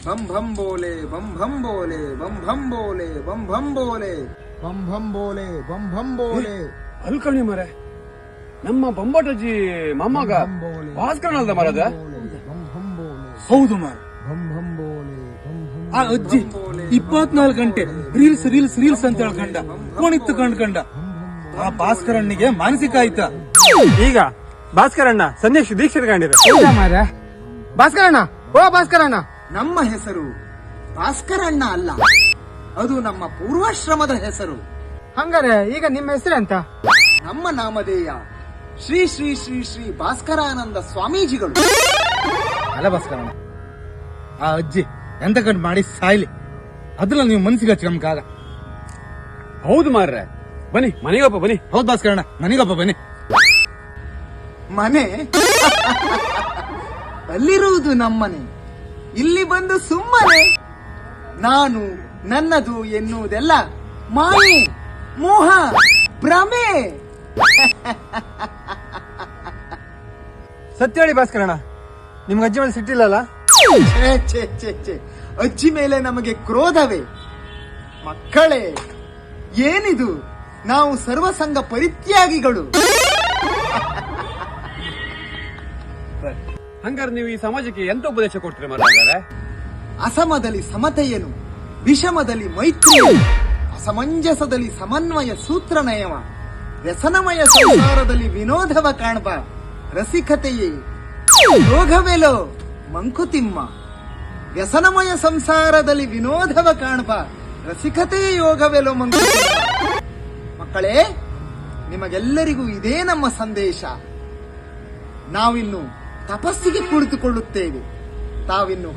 ಬಂ ಭಂ ಬೋಲೆ ಬಂ ಭಂ ಬೋಲೆ ಬಂ ಭಂ ಬೋಲೆ ಬಂ ಭಂ ಬೋಲೆ ಬಂ ಭಂ ಬೋಲೆ ಬಂ ಭಂ ಬೋಲೆ. ಅಲ್ಕಣಿ ಮರೆ, ನಮ್ಮ ಬೊಂಬಾಟಜ್ಜಿ ಮೊಮ್ಮಗ ಭಾಸ್ಕರನ್ ಅಲ್ದ ಮರದ? ಹೌದು ಮಾರ. ಆ ಅಜ್ಜಿ 24 ಗಂಟೆ ರೀಲ್ಸ್ ರೀಲ್ಸ್ ರೀಲ್ಸ್ ಅಂತ ಹೇಳ್ಕೊಂಡ ಕೋಣಿತ್ತು ಕಂಡ್ಕಂಡ. ಆ ಭಾಸ್ಕರಣ್ಣಿಗೆ ಮಾನಸಿಕ ಆಯ್ತಾ? ಈಗ ಭಾಸ್ಕರಣ್ಣ ಸನ್ಯಾಸಿ ದೀಕ್ಷೆ ತಗೊಂಡಿರ ಮಾರ. ಭಾಸ್ಕರಣ್ಣ, ಓ ಭಾಸ್ಕರಣ್ಣ, ನಮ್ಮ ಹೆಸರು ಭಾಸ್ಕರಣ್ಣ ಅಲ್ಲ, ಅದು ನಮ್ಮ ಪೂರ್ವಾಶ್ರಮದ ಹೆಸರು. ಹಂಗಾರೆ ಈಗ ನಿಮ್ಮ ಹೆಸರೆಂತ? ನಮ್ಮ ನಾಮಧೇಯ ಶ್ರೀ ಶ್ರೀ ಶ್ರೀ ಶ್ರೀ ಭಾಸ್ಕರಾನಂದ ಸ್ವಾಮೀಜಿಗಳು. ಅಲ್ಲ ಭಾಸ್ಕರಣ್ಣ, ಆ ಅಜ್ಜಿ ಎಂತ ಕಂಡು ಮಾಡಿ ಸಾಯ್ಲಿ, ಅದ್ರಲ್ಲಿ ನೀವು ಮನ್ಸಿಗೆ ಹಚ್ಕೊಂಬಕಾಗ. ಹೌದು ಮಾರ್ರೆ, ಬನ್ನಿ ಮನೆಗಪ್ಪ ಬನ್ನಿ. ಹೌದು ಭಾಸ್ಕರಣ್ಣ, ಮನೆಗಪ್ಪ ಬನ್ನಿ. ಮನೆ ಅಲ್ಲಿರುವುದು ನಮ್ಮನೆ, ಇಲ್ಲಿ ಬಂದು ಸುಮ್ಮನೆ ನಾನು ನನ್ನದು ಎನ್ನುವುದೆಲ್ಲ ಮಾಯೆ, ಮೋಹ, ಭ್ರಮೆ. ಸತ್ಯ ಹೇಳಿ ಭಾಸ್ಕರಣ್ಣ, ನಿಮ್ಗೆ ಅಜ್ಜಿ ಮೇಲೆ ಸಿಟ್ಟಿಲ್ಲಲ್ಲ? ಛೇ ಛೇ ಛೇ ಛೇ, ಅಜ್ಜಿ ಮೇಲೆ ನಮಗೆ ಕ್ರೋಧವೇ? ಮಕ್ಕಳೇ, ಏನಿದು? ನಾವು ಸರ್ವಸಂಗ ಪರಿತ್ಯಾಗಿಗಳು. ಹಂಗಾರೆ ನೀವು ಈ ಸಮಾಜಕ್ಕೆ ಎಂತ ಉಪದೇಶ ಕೊಡ್ತೀರಿ ಮರ? ಹಂಗಾರೆ ಅಸಮದಲ್ಲಿ ಸಮತೆಯನು, ವಿಷಮದಲ್ಲಿ ಮೈತ್ರಿ, ಅಸಮಂಜಸದಲ್ಲಿ ಸಮನ್ವಯ ಸೂತ್ರ ನಯವ, ವ್ಯಸನಮಯ ಸಂಸಾರದಲ್ಲಿ ವಿನೋದವ ಕಾಣ್ಬ, ರಸಿಕತೆಯೇ ಯೋಗವೆಲೋ ಮಂಕುತಿಮ್ಮ. ವ್ಯಸನಮಯ ಸಂಸಾರದಲ್ಲಿ ವಿನೋದವ ಕಾಣ್ಬ, ರಸಿಕತೆಯೇ ಯೋಗವೆಲೋ ಮಂಕುತಿಮ್ಮ. ಮಕ್ಕಳೇ, ನಿಮಗೆಲ್ಲರಿಗೂ ಇದೇ ನಮ್ಮ ಸಂದೇಶ. ನಾವಿನ್ನು ತಪಸ್ಸಿಗೆ ಕುಳಿತುಕೊಳ್ಳುತ್ತೇವೆ, ತಾವಿನ್ನು